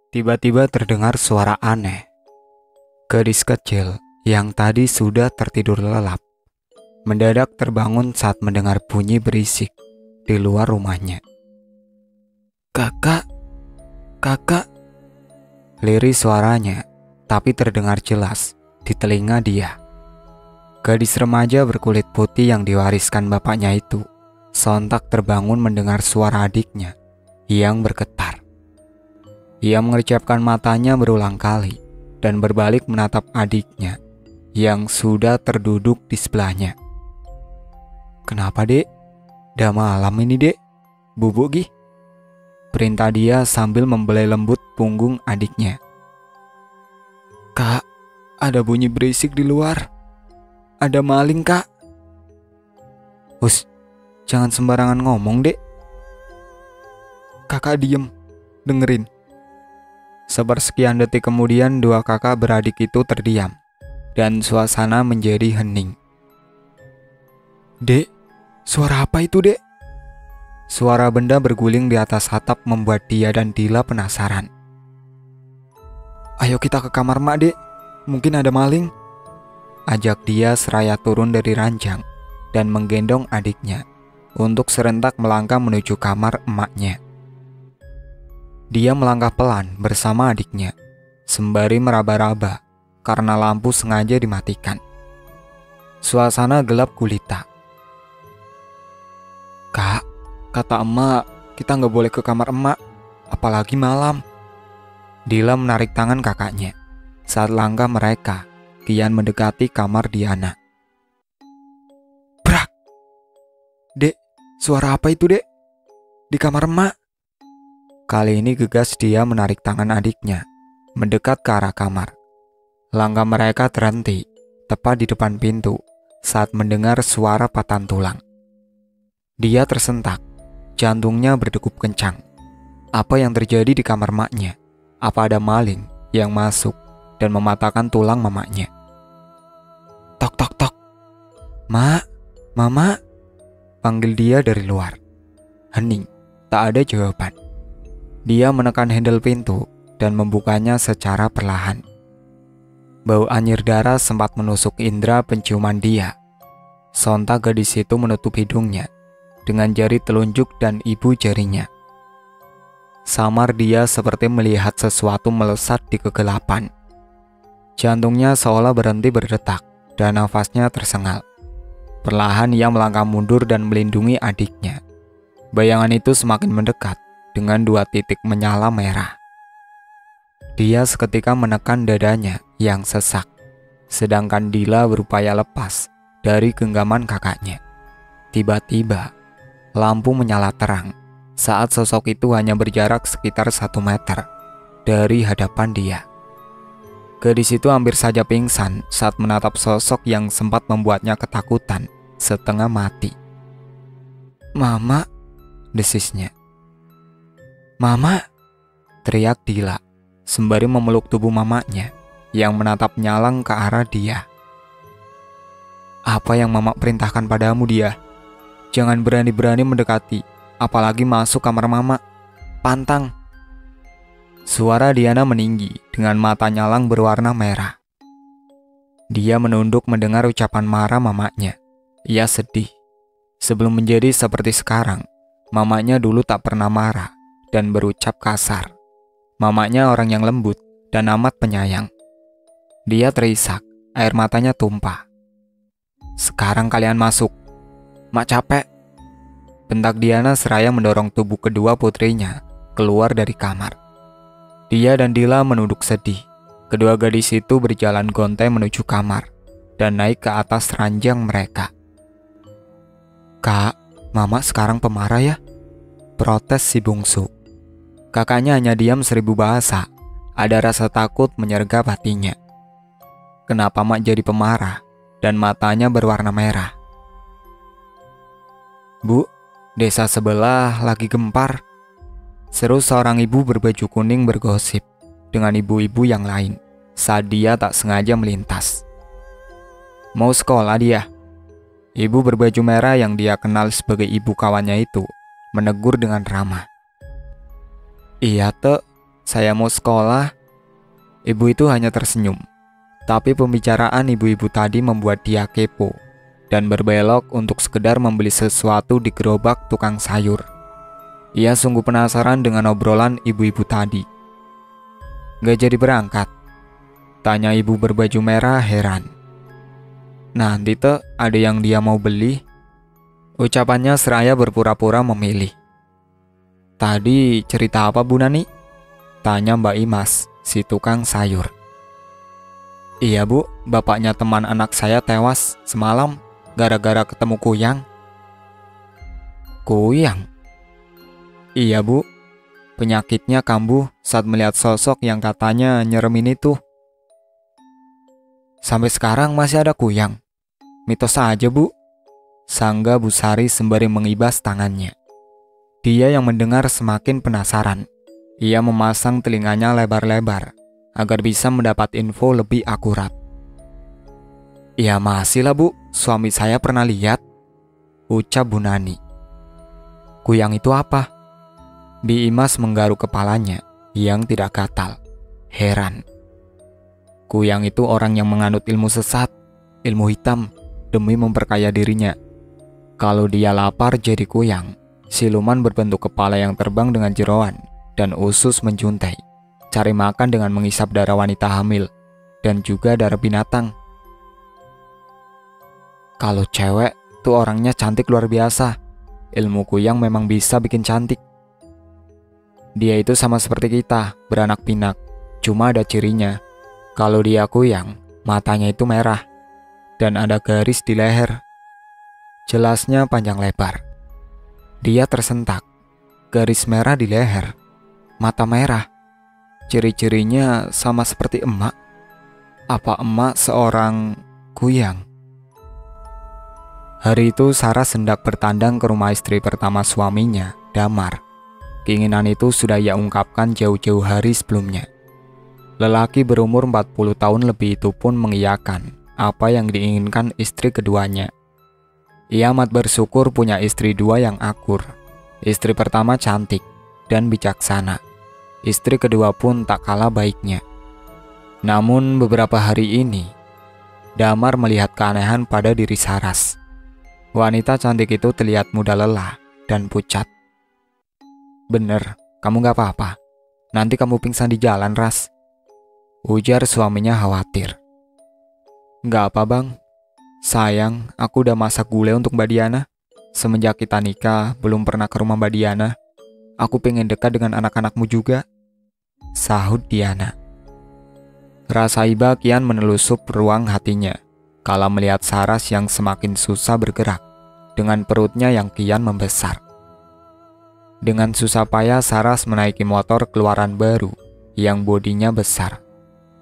Tiba-tiba terdengar suara aneh. Gadis kecil yang tadi sudah tertidur lelap mendadak terbangun saat mendengar bunyi berisik di luar rumahnya. "Kakak, kakak," lirih suaranya, tapi terdengar jelas di telinga dia. Gadis remaja berkulit putih yang diwariskan bapaknya itu sontak terbangun mendengar suara adiknya yang bergetar. Ia mengerjapkan matanya berulang kali dan berbalik menatap adiknya yang sudah terduduk di sebelahnya. "Kenapa, Dek? Dah malam ini, Dek. Bubuk, Gih," perintah dia sambil membelai lembut punggung adiknya. "Kak, ada bunyi berisik di luar. Ada maling, Kak." "Hus, jangan sembarangan ngomong, Dek." "Kakak diem, dengerin." Sepersekian detik kemudian dua kakak beradik itu terdiam dan suasana menjadi hening. "Dek, suara apa itu, Dek?" Suara benda berguling di atas atap membuat dia dan Dila penasaran. "Ayo kita ke kamar Mak, Dek. Mungkin ada maling," ajak dia seraya turun dari ranjang dan menggendong adiknya untuk serentak melangkah menuju kamar emaknya. Dia melangkah pelan bersama adiknya, sembari meraba-raba karena lampu sengaja dimatikan. Suasana gelap gulita. "Kak, kata emak, kita nggak boleh ke kamar emak, apalagi malam." Dila menarik tangan kakaknya saat langkah mereka kian mendekati kamar Diana. "Brak! Dek, suara apa itu, Dek? Di kamar emak." Kali ini gegas dia menarik tangan adiknya, mendekat ke arah kamar. Langkah mereka terhenti, tepat di depan pintu, saat mendengar suara patahan tulang. Dia tersentak, jantungnya berdegup kencang. Apa yang terjadi di kamar maknya? Apa ada maling yang masuk dan mematahkan tulang mamanya? "Tok, tok, tok. Mak, Mama," panggil dia dari luar. Hening, tak ada jawaban. Dia menekan handle pintu dan membukanya secara perlahan. Bau anyir darah sempat menusuk indera penciuman dia. Sontak gadis itu menutup hidungnya dengan jari telunjuk dan ibu jarinya. Samar dia seperti melihat sesuatu melesat di kegelapan. Jantungnya seolah berhenti berdetak dan nafasnya tersengal. Perlahan ia melangkah mundur dan melindungi adiknya. Bayangan itu semakin mendekat dengan dua titik menyala merah. Dia seketika menekan dadanya yang sesak, sedangkan Dila berupaya lepas dari genggaman kakaknya. Tiba-tiba, lampu menyala terang saat sosok itu hanya berjarak sekitar 1 meter dari hadapan dia. Gadis itu hampir saja pingsan saat menatap sosok yang sempat membuatnya ketakutan setengah mati. "Mama," desisnya. "Mama," teriak Dila, sembari memeluk tubuh mamanya yang menatap nyalang ke arah dia. "Apa yang Mama perintahkan padamu, Dia? Jangan berani-berani mendekati, apalagi masuk kamar Mama. Pantang." Suara Diana meninggi dengan mata nyalang berwarna merah. Dia menunduk mendengar ucapan marah mamanya. Ia sedih. Sebelum menjadi seperti sekarang, mamanya dulu tak pernah marah dan berucap kasar. Mamanya orang yang lembut dan amat penyayang. Dia terisak, air matanya tumpah. "Sekarang kalian masuk. Mak capek," bentak Diana seraya mendorong tubuh kedua putrinya keluar dari kamar. Dia dan Dila menunduk sedih. Kedua gadis itu berjalan gontai menuju kamar dan naik ke atas ranjang mereka. "Kak, Mama sekarang pemarah ya?" protes si bungsu. Kakaknya hanya diam 1000 bahasa. Ada rasa takut menyergap hatinya. Kenapa Mak jadi pemarah dan matanya berwarna merah? "Bu, desa sebelah lagi gempar," seru seorang ibu berbaju kuning bergosip dengan ibu-ibu yang lain saat dia tak sengaja melintas. "Mau sekolah dia?" Ibu berbaju merah yang dia kenal sebagai ibu kawannya itu menegur dengan ramah. "Iya, Tek. saya mau sekolah. Ibu itu hanya tersenyum. Tapi pembicaraan ibu-ibu tadi membuat dia kepo dan berbelok untuk sekedar membeli sesuatu di gerobak tukang sayur. Ia sungguh penasaran dengan obrolan ibu-ibu tadi. Gak jadi berangkat? Tanya ibu berbaju merah heran. Nanti tuh ada yang dia mau beli. Ucapannya seraya berpura-pura memilih. Tadi cerita apa Bu Nani? Tanya Mbak Imas, si tukang sayur. Iya Bu, bapaknya teman anak saya tewas semalam gara-gara ketemu kuyang. Kuyang? Iya Bu, penyakitnya kambuh saat melihat sosok yang katanya nyeremin itu. Sampai sekarang masih ada kuyang? Mitos aja Bu, sangga Bu Sari sembari mengibas tangannya. Dia yang mendengar semakin penasaran. Ia memasang telinganya lebar-lebar agar bisa mendapat info lebih akurat. Ya masih lah Bu, suami saya pernah lihat, ucap Bu Nani. Kuyang itu apa? Bi Imas menggaruk kepalanya yang tidak gatal, heran. Kuyang itu orang yang menganut ilmu sesat, ilmu hitam, demi memperkaya dirinya. Kalau dia lapar jadi kuyang, siluman berbentuk kepala yang terbang dengan jeroan dan usus menjuntai. Cari makan dengan menghisap darah wanita hamil dan juga darah binatang. Kalau cewek tuh orangnya cantik luar biasa. Ilmu kuyang memang bisa bikin cantik. Dia itu sama seperti kita, beranak pinak. Cuma ada cirinya. Kalau dia kuyang, matanya itu merah dan ada garis di leher. Jelasnya panjang lebar. Dia tersentak. Garis merah di leher, mata merah. Ciri-cirinya sama seperti emak. Apa emak seorang kuyang? Hari itu Saras hendak bertandang ke rumah istri pertama suaminya, Damar. Keinginan itu sudah ia ungkapkan jauh-jauh hari sebelumnya. Lelaki berumur 40 tahun lebih itu pun mengiyakan apa yang diinginkan istri keduanya. Ia amat bersyukur punya istri dua yang akur. Istri pertama cantik dan bijaksana. Istri kedua pun tak kalah baiknya. Namun beberapa hari ini, Damar melihat keanehan pada diri Saras. Wanita cantik itu terlihat mudah lelah dan pucat. Bener, kamu gak apa-apa. Nanti kamu pingsan di jalan, Ras. Ujar suaminya khawatir. Gak apa bang. Sayang, aku udah masak gulai untuk Mbak Diana. Semenjak kita nikah, belum pernah ke rumah Mbak Diana. Aku pengen dekat dengan anak-anakmu juga, sahut Diana. Rasa iba kian menelusup ruang hatinya kala melihat Saras yang semakin susah bergerak dengan perutnya yang kian membesar. Dengan susah payah Saras menaiki motor keluaran baru yang bodinya besar.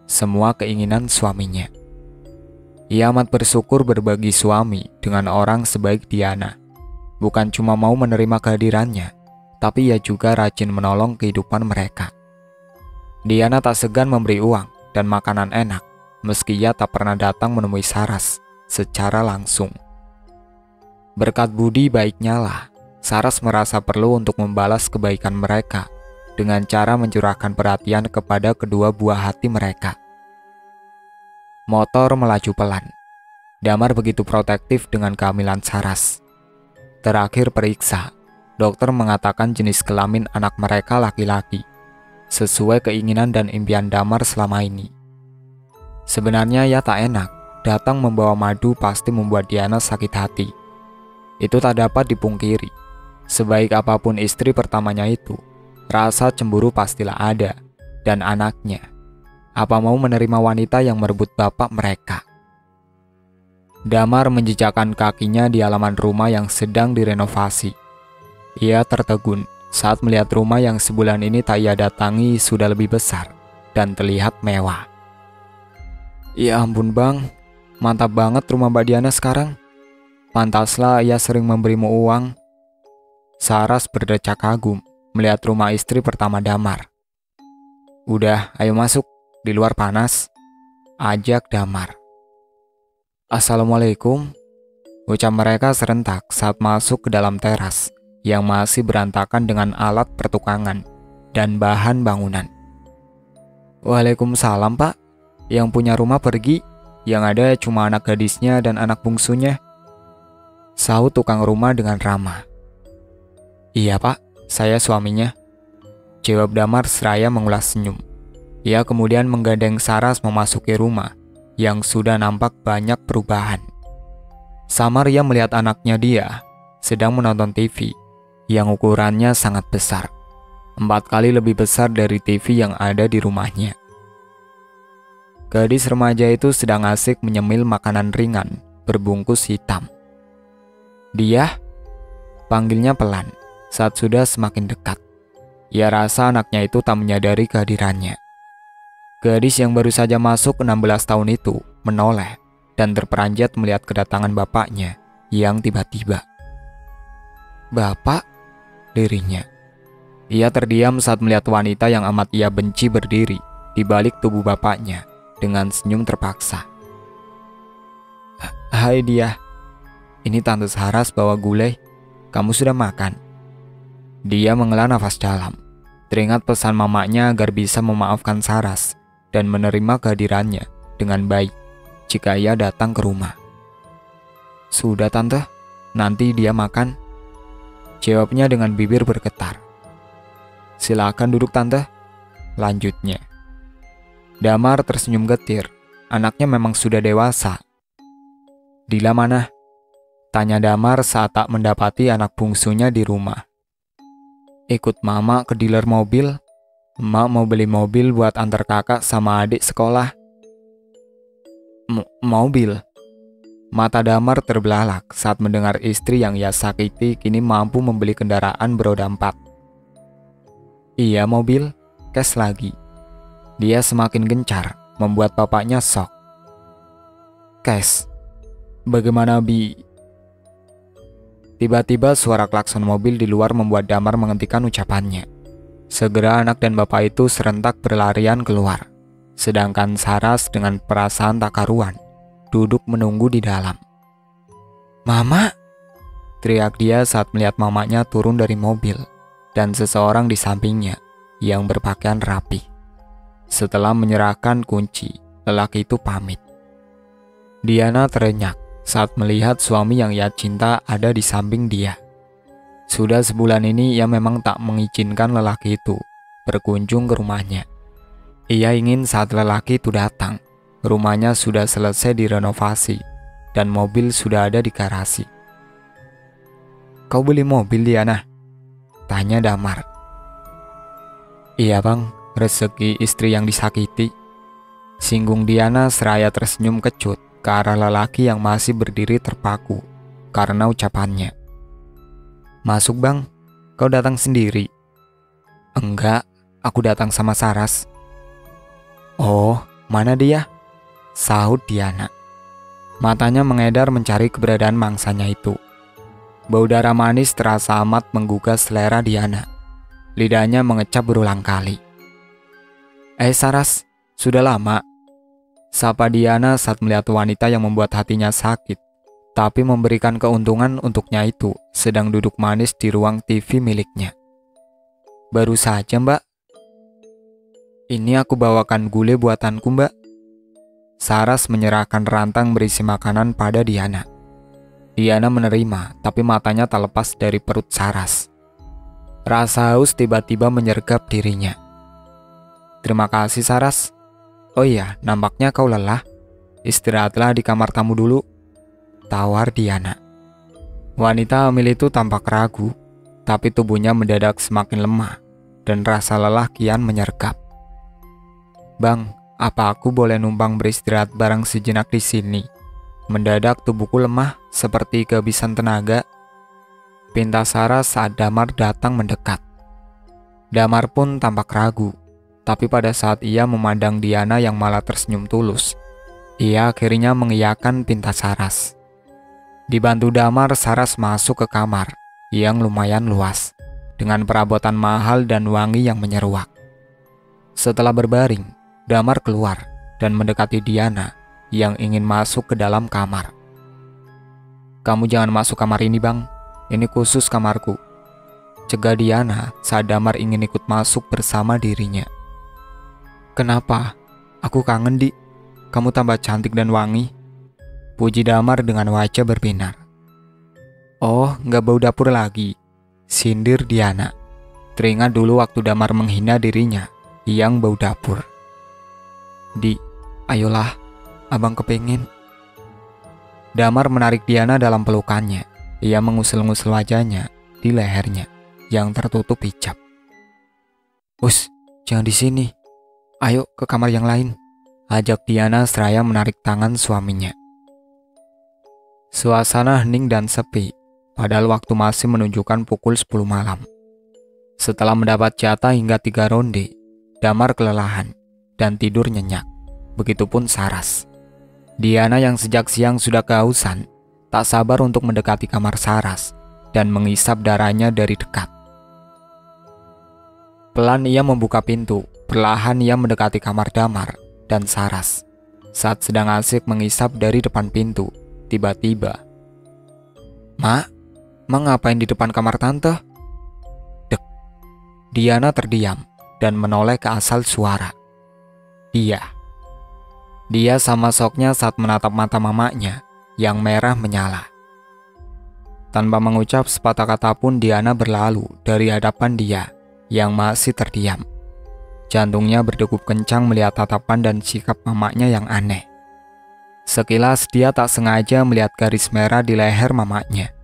Semua keinginan suaminya. Ia amat bersyukur berbagi suami dengan orang sebaik Diana. Bukan cuma mau menerima kehadirannya, tapi ia juga rajin menolong kehidupan mereka. Diana tak segan memberi uang dan makanan enak, meski ia tak pernah datang menemui Saras secara langsung. Berkat budi baiknya lah, Saras merasa perlu untuk membalas kebaikan mereka dengan cara mencurahkan perhatian kepada kedua buah hati mereka. Motor melaju pelan. Damar begitu protektif dengan kehamilan Saras. Terakhir periksa, dokter mengatakan jenis kelamin anak mereka laki-laki, sesuai keinginan dan impian Damar selama ini. Sebenarnya ia tak enak, datang membawa madu pasti membuat Diana sakit hati. Itu tak dapat dipungkiri. Sebaik apapun istri pertamanya itu, rasa cemburu pastilah ada, dan anaknya. Apa mau menerima wanita yang merebut bapak mereka? Damar menjejakkan kakinya di halaman rumah yang sedang direnovasi. Ia tertegun saat melihat rumah yang sebulan ini tak ia datangi sudah lebih besar dan terlihat mewah. Ya ampun bang, mantap banget rumah Mbak Diana sekarang. Pantaslah ia sering memberimu uang. Saras berdecak kagum melihat rumah istri pertama Damar. Udah, ayo masuk, di luar panas, ajak Damar. Assalamualaikum, ucap mereka serentak saat masuk ke dalam teras yang masih berantakan dengan alat pertukangan dan bahan bangunan. Waalaikumsalam, Pak. Yang punya rumah pergi, yang ada cuma anak gadisnya dan anak bungsunya, sahut tukang rumah dengan ramah. Iya, Pak, saya suaminya, jawab Damar seraya mengulas senyum. Ia kemudian menggandeng Saras memasuki rumah yang sudah nampak banyak perubahan. Samar ia melihat anaknya dia sedang menonton TV yang ukurannya sangat besar, 4 kali lebih besar dari TV yang ada di rumahnya. Gadis remaja itu sedang asik menyemil makanan ringan berbungkus hitam. Dia, panggilnya pelan saat sudah semakin dekat. Ia rasa anaknya itu tak menyadari kehadirannya. Gadis yang baru saja masuk 16 tahun itu menoleh dan terperanjat melihat kedatangan bapaknya yang tiba-tiba. "Bapak?" lirihnya. Ia terdiam saat melihat wanita yang amat ia benci berdiri di balik tubuh bapaknya dengan senyum terpaksa. "Hai dia, ini Tante Saras bawa gulai, kamu sudah makan?" Dia menghela nafas dalam, teringat pesan mamanya agar bisa memaafkan Saras dan menerima kehadirannya dengan baik jika ia datang ke rumah. "Sudah Tante, nanti dia makan," jawabnya dengan bibir bergetar. "Silakan duduk Tante," lanjutnya. Damar tersenyum getir, anaknya memang sudah dewasa. "Dila mana?" tanya Damar saat tak mendapati anak bungsunya di rumah. "Ikut mama ke dealer mobil. Emak mau beli mobil buat antar kakak sama adik sekolah." Mobil?" Mata Damar terbelalak saat mendengar istri yang ia sakiti kini mampu membeli kendaraan beroda 4. "Iya mobil, cash lagi." Dia semakin gencar, membuat bapaknya shock. "Cash? Bagaimana Tiba-tiba suara klakson mobil di luar membuat Damar menghentikan ucapannya. Segera anak dan bapak itu serentak berlarian keluar, sedangkan Saras dengan perasaan tak karuan duduk menunggu di dalam. "Mama!" teriak dia saat melihat mamanya turun dari mobil dan seseorang di sampingnya yang berpakaian rapi. Setelah menyerahkan kunci, lelaki itu pamit. Diana terenyak saat melihat suami yang ia cinta ada di samping dia. Sudah sebulan ini ia memang tak mengizinkan lelaki itu berkunjung ke rumahnya. Ia ingin saat lelaki itu datang, rumahnya sudah selesai direnovasi dan mobil sudah ada di garasi. "Kau beli mobil Diana?" tanya Damar. "Iya bang, rezeki istri yang disakiti," singgung Diana seraya tersenyum kecut ke arah lelaki yang masih berdiri terpaku karena ucapannya. "Masuk bang, kau datang sendiri?" "Enggak, aku datang sama Saras." "Oh, mana dia?" sahut Diana. Matanya mengedar mencari keberadaan mangsanya itu. Bau darah manis terasa amat menggugah selera Diana. Lidahnya mengecap berulang kali. Saras, sudah lama," sapa Diana saat melihat wanita yang membuat hatinya sakit, tapi memberikan keuntungan untuknya itu sedang duduk manis di ruang TV miliknya. "Baru saja Mbak." "Ini aku bawakan gulai buatanku Mbak." Saras menyerahkan rantang berisi makanan pada Diana. Diana menerima, tapi matanya tak lepas dari perut Saras. Rasa haus tiba-tiba menyergap dirinya. "Terima kasih Saras. Oh iya, nampaknya kau lelah. Istirahatlah di kamar tamu dulu," tawar Diana. Wanita hamil itu tampak ragu, tapi tubuhnya mendadak semakin lemah dan rasa lelah kian menyergap. "Bang, apa aku boleh numpang beristirahat bareng sejenak di sini? Mendadak tubuhku lemah seperti kehabisan tenaga," pinta Saras saat Damar datang mendekat. Damar pun tampak ragu. Tapi pada saat ia memandang Diana yang malah tersenyum tulus, ia akhirnya mengiyakan pinta Saras. Dibantu Damar, Saras masuk ke kamar yang lumayan luas, dengan perabotan mahal dan wangi yang menyeruak. Setelah berbaring, Damar keluar dan mendekati Diana yang ingin masuk ke dalam kamar. "Kamu jangan masuk kamar ini bang, ini khusus kamarku," cegah Diana saat Damar ingin ikut masuk bersama dirinya. Kenapa? Aku kangen, Dik. Kamu tambah cantik dan wangi. Puji Damar dengan wajah berbinar. Oh, nggak bau dapur lagi, sindir Diana. Teringat dulu waktu Damar menghina dirinya yang bau dapur. Di, ayolah, abang kepengen. Damar menarik Diana dalam pelukannya. Ia mengusul-ngusul wajahnya di lehernya yang tertutup hijab. Us, jangan di sini. Ayo ke kamar yang lain, ajak Diana seraya menarik tangan suaminya. Suasana hening dan sepi, padahal waktu masih menunjukkan pukul 10 malam. Setelah mendapat jatah hingga 3 ronde, Damar kelelahan dan tidur nyenyak. Begitupun Saras. Diana yang sejak siang sudah kehausan, tak sabar untuk mendekati kamar Saras dan mengisap darahnya dari dekat. Pelan ia membuka pintu, perlahan ia mendekati kamar Damar dan Saras. Saat sedang asik mengisap dari depan pintu, tiba-tiba, "Ma, ngapain di depan kamar tante?" Dek. Diana terdiam dan menoleh ke asal suara. Dia sama soknya saat menatap mata mamanya yang merah menyala. Tanpa mengucap sepatah kata pun Diana berlalu dari hadapan dia yang masih terdiam. Jantungnya berdegup kencang melihat tatapan dan sikap mamanya yang aneh. Sekilas dia tak sengaja melihat garis merah di leher mamanya.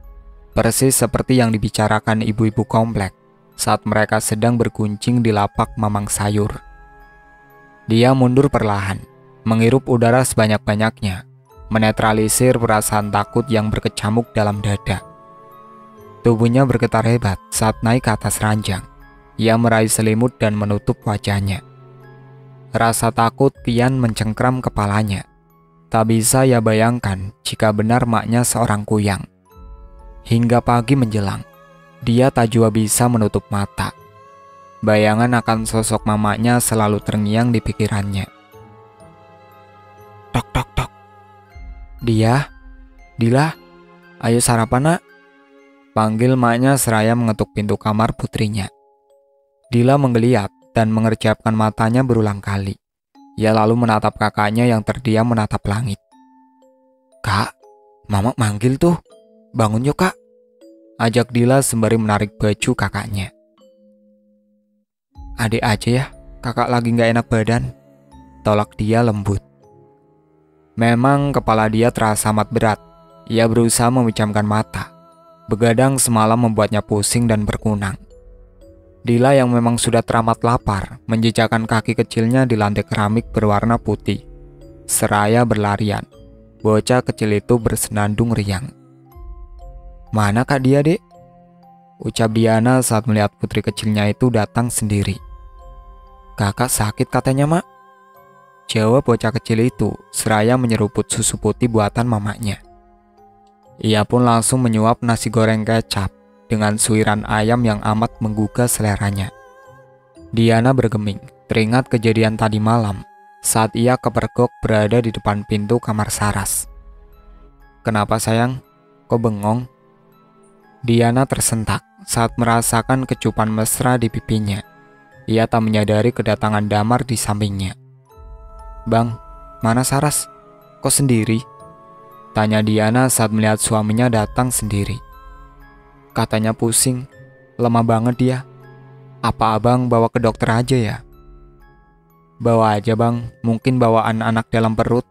Persis seperti yang dibicarakan ibu-ibu komplek saat mereka sedang berguncing di lapak Mamang Sayur. Dia mundur perlahan, menghirup udara sebanyak-banyaknya, menetralisir perasaan takut yang berkecamuk dalam dada. Tubuhnya bergetar hebat saat naik ke atas ranjang. Ia meraih selimut dan menutup wajahnya. Rasa takut kian mencengkram kepalanya. Tak bisa ia bayangkan jika benar maknya seorang kuyang. Hingga pagi menjelang, dia tak jua bisa menutup mata. Bayangan akan sosok mamanya selalu terngiang di pikirannya. Tok tok tok. Dila, ayo sarapan nak. Panggil maknya seraya mengetuk pintu kamar putrinya. Dila menggeliat dan mengerjapkan matanya berulang kali. Ia lalu menatap kakaknya yang terdiam menatap langit. Kak, mama manggil tuh. Bangun yuk kak. Ajak Dila sembari menarik baju kakaknya. Adik aja ya, kakak lagi gak enak badan. Tolak dia lembut. Memang kepala dia terasa amat berat. Ia berusaha memejamkan mata. Begadang semalam membuatnya pusing dan berkunang. Dila yang memang sudah teramat lapar menjejakkan kaki kecilnya di lantai keramik berwarna putih. Seraya berlarian, bocah kecil itu bersenandung riang. Mana kak dia dek? Ucap Diana saat melihat putri kecilnya itu datang sendiri. Kakak sakit katanya mak. Jawab bocah kecil itu seraya menyeruput susu putih buatan mamanya. Ia pun langsung menyuap nasi goreng kecap dengan suiran ayam yang amat menggugah seleranya. Diana bergeming, teringat kejadian tadi malam saat ia kepergok berada di depan pintu kamar Saras. Kenapa sayang? Kok bengong? Diana tersentak saat merasakan kecupan mesra di pipinya. Ia tak menyadari kedatangan Damar di sampingnya. Bang, mana Saras? Kok sendiri? Tanya Diana saat melihat suaminya datang sendiri. Katanya pusing, lemah banget dia. Apa abang bawa ke dokter aja ya? Bawa aja bang, mungkin bawaan anak dalam perut.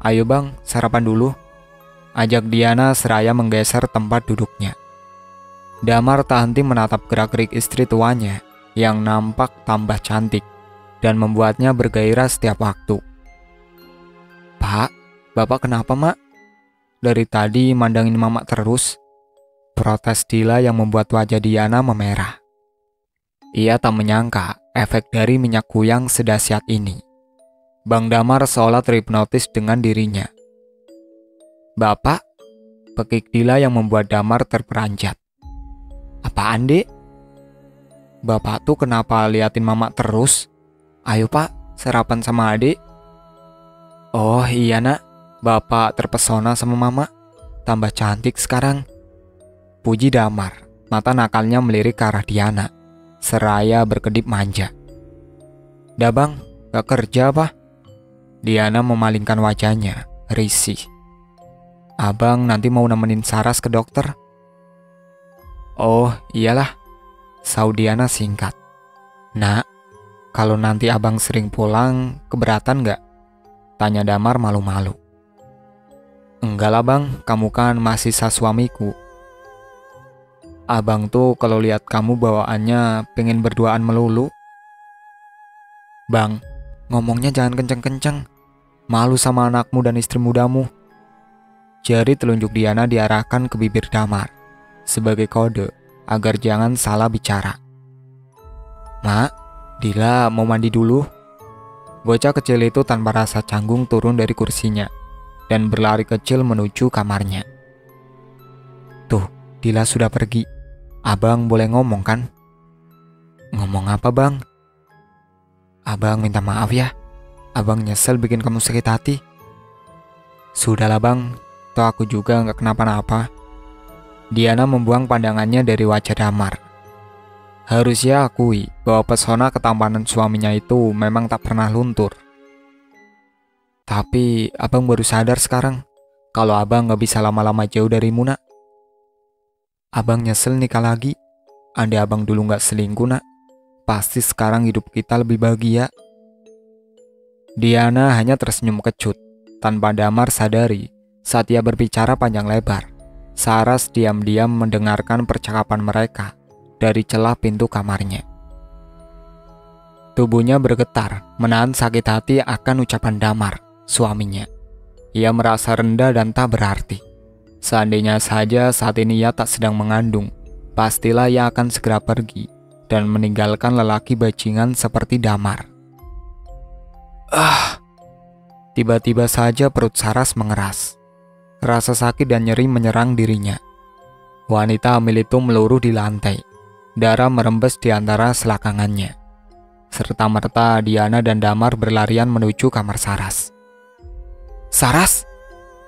Ayo bang, sarapan dulu. Ajak Diana seraya menggeser tempat duduknya. Damar tak henti menatap gerak-gerik istri tuanya yang nampak tambah cantik dan membuatnya bergairah setiap waktu. Pak, bapak kenapa mak? Dari tadi mandangin mama terus. Protes Dila yang membuat wajah Diana memerah. Ia tak menyangka efek dari minyak kuyang sedahsyat ini. Bang Damar seolah terhipnotis dengan dirinya. Bapak, pekik Dila yang membuat Damar terperanjat. Apaan dek? Bapak tuh kenapa liatin mama terus? Ayo pak, sarapan sama adik. Oh iya nak, bapak terpesona sama mama. Tambah cantik sekarang. Puji Damar, mata nakalnya melirik ke arah Diana, seraya berkedip manja. Dah bang, gak kerja apa? Diana memalingkan wajahnya, risih. Abang nanti mau nemenin Saras ke dokter. Oh iyalah, saud Diana singkat. Nak, kalau nanti abang sering pulang, keberatan gak? Tanya Damar malu-malu. Enggak lah bang, kamu kan masih sah suamiku. Abang tuh kalau lihat kamu bawaannya pengen berduaan melulu. Bang, ngomongnya jangan kenceng-kenceng. Malu sama anakmu dan istri mudamu. Jari telunjuk Diana diarahkan ke bibir Damar sebagai kode agar jangan salah bicara. Mak, Dila mau mandi dulu. Bocah kecil itu tanpa rasa canggung turun dari kursinya dan berlari kecil menuju kamarnya. Tuh, Dila sudah pergi. Abang boleh ngomong kan? Ngomong apa bang? Abang minta maaf ya. Abang nyesel bikin kamu sakit hati. Sudahlah bang, toh aku juga gak kenapa-napa. Diana membuang pandangannya dari wajah Damar. Harusnya akui bahwa pesona ketampanan suaminya itu memang tak pernah luntur. Tapi abang baru sadar sekarang kalau abang gak bisa lama-lama jauh dari Muna. Abang nyesel nikah lagi. Andai abang dulu gak selingkuh nak, pasti sekarang hidup kita lebih bahagia. Diana hanya tersenyum kecut tanpa Damar sadari saat ia berbicara panjang lebar. Saras diam-diam mendengarkan percakapan mereka dari celah pintu kamarnya. Tubuhnya bergetar menahan sakit hati akan ucapan Damar, suaminya. Ia merasa rendah dan tak berarti. Seandainya saja saat ini ia tak sedang mengandung, pastilah ia akan segera pergi dan meninggalkan lelaki bajingan seperti Damar. Tiba-tiba saja perut Saras mengeras. Rasa sakit dan nyeri menyerang dirinya. Wanita hamil itu meluruh di lantai. Darah merembes di antara selakangannya. Serta-merta Diana dan Damar berlarian menuju kamar Saras. Saras!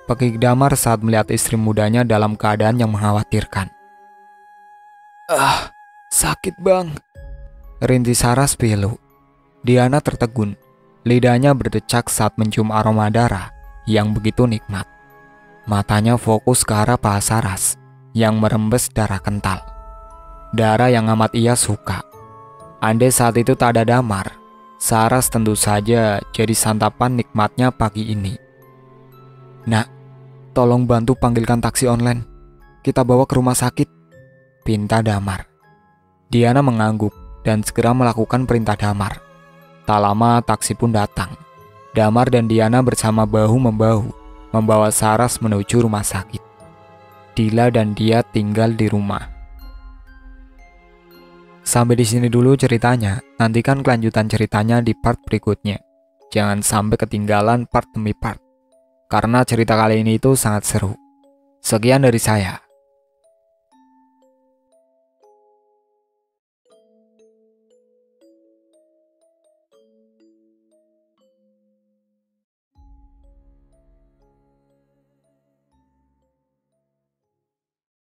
Pekik Damar saat melihat istri mudanya dalam keadaan yang mengkhawatirkan. Sakit bang. Rinti Saras pilu. Diana tertegun. Lidahnya berdecak saat mencium aroma darah yang begitu nikmat. Matanya fokus ke arah paha Saras yang merembes darah kental. Darah yang amat ia suka. Andai saat itu tak ada Damar, Saras tentu saja jadi santapan nikmatnya pagi ini. Nak, tolong bantu panggilkan taksi online. Kita bawa ke rumah sakit, pinta Damar. Diana mengangguk dan segera melakukan perintah Damar. Tak lama taksi pun datang. Damar dan Diana bersama bahu-membahu membawa Saras menuju rumah sakit. Dila dan dia tinggal di rumah. Sampai di sini dulu ceritanya. Nantikan kelanjutan ceritanya di part berikutnya. Jangan sampai ketinggalan part demi part, karena cerita kali ini itu sangat seru. Sekian dari saya.